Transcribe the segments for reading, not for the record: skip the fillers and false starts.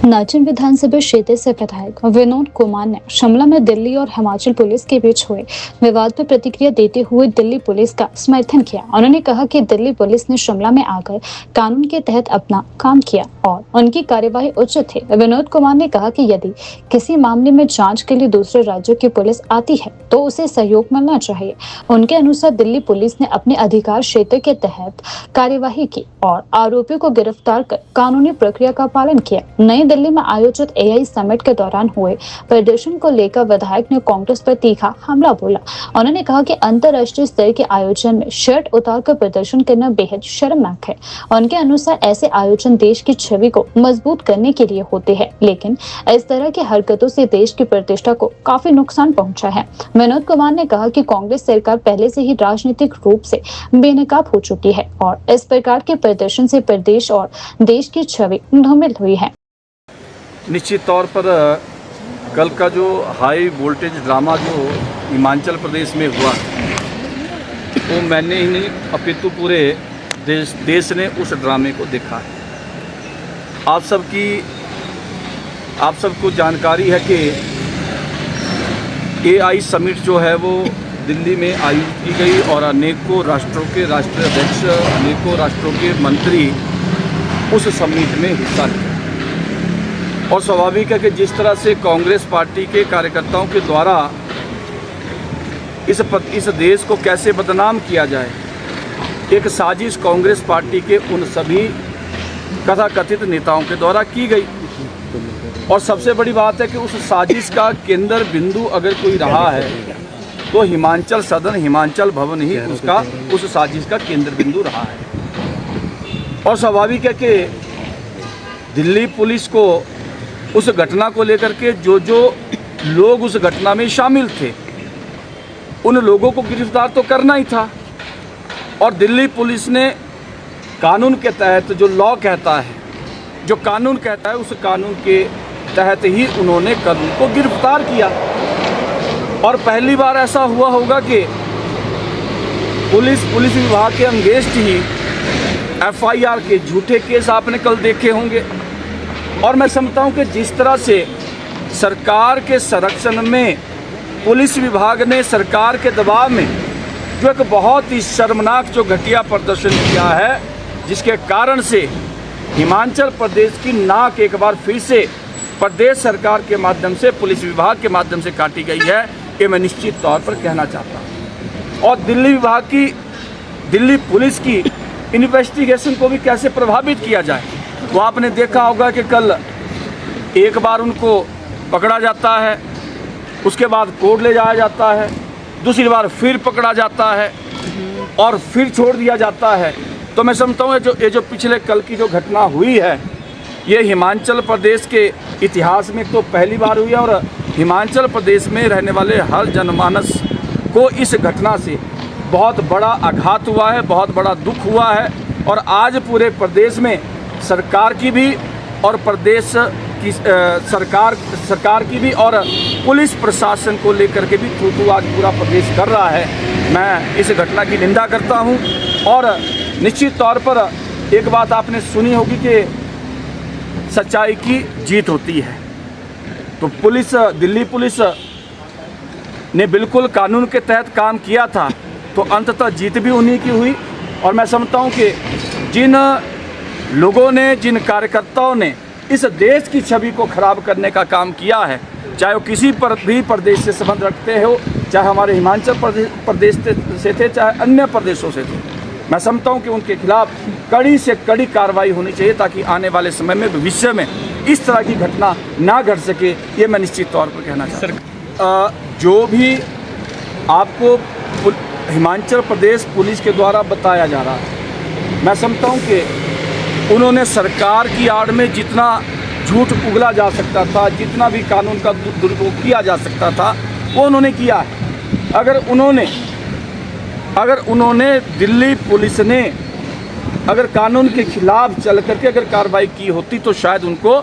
नाचन विधानसभा क्षेत्र से विधायक विनोद कुमार ने शिमला में दिल्ली और हिमाचल पुलिस के बीच हुए विवाद पर प्रतिक्रिया देते हुए दिल्ली पुलिस का समर्थन किया। उन्होंने कहा कि दिल्ली पुलिस ने शिमला में आकर कानून के तहत अपना काम किया और उनकी कार्यवाही उचित थी। विनोद कुमार ने कहा कि यदि किसी मामले में जांच के लिए दूसरे राज्यों की पुलिस आती है तो उसे सहयोग मिलना चाहिए। उनके अनुसार दिल्ली पुलिस ने अपने अधिकार क्षेत्र के तहत कार्यवाही की और आरोपियों को गिरफ्तार कर कानूनी प्रक्रिया का पालन किया। नई दिल्ली में आयोजित एआई समिट के दौरान हुए प्रदर्शन को लेकर विधायक ने कांग्रेस पर तीखा हमला बोला। उन्होंने कहा कि अंतर्राष्ट्रीय स्तर के आयोजन में शर्ट उतारकर प्रदर्शन करना बेहद शर्मनाक है। उनके अनुसार ऐसे आयोजन देश की छवि को मजबूत करने के लिए होते हैं, लेकिन इस तरह की हरकतों से देश की प्रतिष्ठा को काफी नुकसान पहुंचा है। विनोद कुमार ने कहा कि कांग्रेस सरकार पहले से ही राजनीतिक रूप से बेनकाब हो चुकी है और इस प्रकार के प्रदर्शन से प्रदेश और देश की छवि धूमिल हुई है। निश्चित तौर पर कल का जो हाई वोल्टेज ड्रामा जो हिमाचल प्रदेश में हुआ वो मैंने ही नहीं अपितु पूरे देश ने उस ड्रामे को देखा है। आप सबको जानकारी है कि एआई समिट जो है वो दिल्ली में आयोजित की गई और अनेकों राष्ट्रों के राष्ट्रीय अध्यक्ष, अनेकों राष्ट्रों के मंत्री उस समिट में हिस्सा लिया। और स्वाभाविक है कि जिस तरह से कांग्रेस पार्टी के कार्यकर्ताओं के द्वारा इस देश को कैसे बदनाम किया जाए, एक साजिश कांग्रेस पार्टी के उन सभी कथाकथित नेताओं के द्वारा की गई। और सबसे बड़ी बात है कि उस साजिश का केंद्र बिंदु अगर कोई रहा है तो हिमाचल सदन, हिमाचल भवन ही उस साजिश का केंद्र बिंदु रहा है। और स्वाभाविक है कि दिल्ली पुलिस को उस घटना को लेकर के जो लोग उस घटना में शामिल थे उन लोगों को गिरफ्तार तो करना ही था। और दिल्ली पुलिस ने कानून के तहत जो लॉ कहता है, जो कानून कहता है, उस कानून के तहत ही उन्होंने कल उनको गिरफ्तार किया। और पहली बार ऐसा हुआ होगा कि पुलिस विभाग के अंगेस्ट ही एफआईआर के झूठे केस आपने कल देखे होंगे। और मैं समझता हूं कि जिस तरह से सरकार के संरक्षण में पुलिस विभाग ने सरकार के दबाव में जो एक बहुत ही शर्मनाक जो घटिया प्रदर्शन किया है, जिसके कारण से हिमाचल प्रदेश की नाक एक बार फिर से प्रदेश सरकार के माध्यम से, पुलिस विभाग के माध्यम से काटी गई है, ये मैं निश्चित तौर पर कहना चाहता हूँ। और दिल्ली पुलिस की इन्वेस्टिगेशन को भी कैसे प्रभावित किया जाए, वो आपने देखा होगा कि कल एक बार उनको पकड़ा जाता है, उसके बाद कोर्ट ले जाया जाता है, दूसरी बार फिर पकड़ा जाता है और फिर छोड़ दिया जाता है। तो मैं समझता हूँ ये जो पिछले कल की जो घटना हुई है, ये हिमाचल प्रदेश के इतिहास में तो पहली बार हुई है। और हिमाचल प्रदेश में रहने वाले हर जनमानस को इस घटना से बहुत बड़ा आघात हुआ है, बहुत बड़ा दुख हुआ है। और आज पूरे प्रदेश में सरकार की भी और प्रदेश की सरकार की भी और पुलिस प्रशासन को लेकर के भी थू आज पूरा प्रदेश कर रहा है। मैं इस घटना की निंदा करता हूं। और निश्चित तौर पर एक बात आपने सुनी होगी कि सच्चाई की जीत होती है। तो दिल्ली पुलिस ने बिल्कुल कानून के तहत काम किया था, तो अंततः जीत भी उन्हीं की हुई। और मैं समझता हूं कि जिन लोगों ने, जिन कार्यकर्ताओं ने इस देश की छवि को खराब करने का काम किया है, चाहे वो किसी पर भी प्रदेश से संबंध रखते हो, चाहे हमारे हिमाचल प्रदेश से थे, चाहे अन्य प्रदेशों से थे, मैं समझता हूं कि उनके खिलाफ कड़ी से कड़ी कार्रवाई होनी चाहिए, ताकि आने वाले समय में भविष्य में इस तरह की घटना ना घट सके। ये मैं निश्चित तौर पर कहना चाहता हूँ। जो भी आपको हिमाचल प्रदेश पुलिस के द्वारा बताया जा रहा है, मैं समझता हूँ कि उन्होंने सरकार की आड़ में जितना झूठ उगला जा सकता था, जितना भी कानून का दुरुपयोग किया जा सकता था, वो उन्होंने किया है। अगर उन्होंने दिल्ली पुलिस ने अगर कानून के खिलाफ चल करके अगर कार्रवाई की होती तो शायद उनको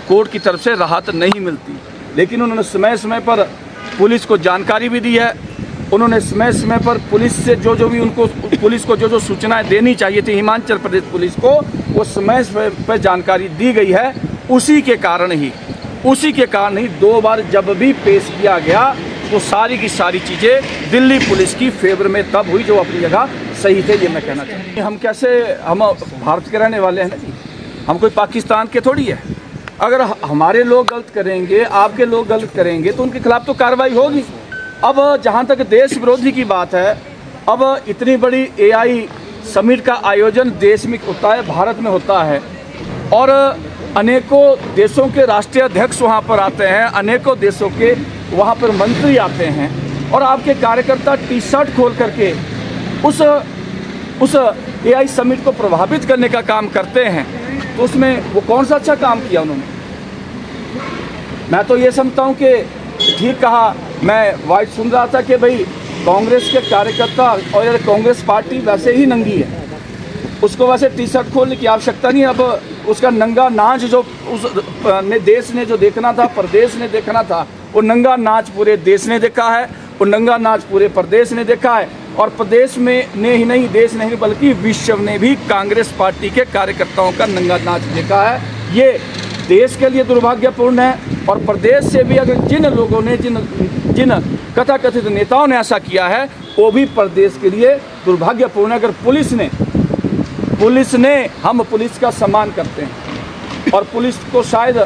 कोर्ट की तरफ से राहत नहीं मिलती। लेकिन उन्होंने समय समय पर पुलिस को जानकारी भी दी है। उन्होंने समय समय पर पुलिस से जो भी उनको पुलिस को जो सूचनाएं देनी चाहिए थी हिमाचल प्रदेश पुलिस को, वो समय समय पर जानकारी दी गई है। उसी के कारण ही 2 बार जब भी पेश किया गया तो सारी की सारी चीज़ें दिल्ली पुलिस की फेवर में तब हुई जो अपनी जगह सही थे, ये मैं कहना चाहता हूँ। हम भारत के रहने वाले हैं ना जी, हम कोई पाकिस्तान के थोड़ी है। अगर हमारे लोग गलत करेंगे, आपके लोग गलत करेंगे तो उनके खिलाफ तो कार्रवाई होगी। अब जहाँ तक देश विरोधी की बात है, अब इतनी बड़ी AI समिट का आयोजन देश में होता है, भारत में होता है, और अनेकों देशों के राष्ट्रीय अध्यक्ष वहाँ पर आते हैं, अनेकों देशों के वहाँ पर मंत्री आते हैं, और आपके कार्यकर्ता टी-शर्ट खोल करके उस AI समिट को प्रभावित करने का काम करते हैं, तो उसमें वो कौन सा अच्छा काम किया उन्होंने? मैं तो ये समझता हूँ कि ठीक कहा। मैं वाइट सुन रहा था कि भाई कांग्रेस के कार्यकर्ता और यार कांग्रेस पार्टी वैसे ही नंगी है, उसको वैसे टी-शर्ट खोलने की आवश्यकता नहीं। अब उसका नंगा नाच जो उस देश ने जो देखना था, प्रदेश ने देखना था, वो नंगा नाच पूरे देश ने देखा है, वो नंगा नाच पूरे प्रदेश ने देखा है, और प्रदेश में ने ही नहीं, देश नहीं बल्कि विश्व ने भी कांग्रेस पार्टी के कार्यकर्ताओं का नंगा नाच देखा है। ये देश के लिए दुर्भाग्यपूर्ण है, और प्रदेश से भी अगर जिन लोगों ने जिन कथाकथित नेताओं ने ऐसा किया है, वो भी प्रदेश के लिए दुर्भाग्यपूर्ण है। अगर पुलिस ने हम पुलिस का सम्मान करते हैं, और पुलिस को शायद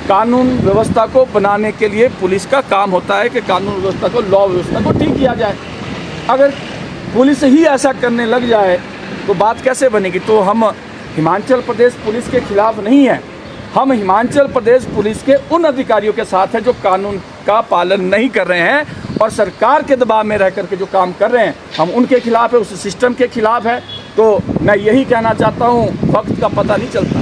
कानून व्यवस्था को बनाने के लिए पुलिस का काम होता है कि कानून व्यवस्था को, लॉ व्यवस्था को ठीक किया जाए। अगर पुलिस ही ऐसा करने लग जाए तो बात कैसे बनेगी? तो हम हिमाचल प्रदेश पुलिस के खिलाफ नहीं हैं, हम हिमाचल प्रदेश पुलिस के उन अधिकारियों के साथ हैं जो कानून का पालन नहीं कर रहे हैं और सरकार के दबाव में रह करके जो काम कर रहे हैं, हम उनके खिलाफ है, उस सिस्टम के खिलाफ है। तो मैं यही कहना चाहता हूँ, वक्त का पता नहीं चलता।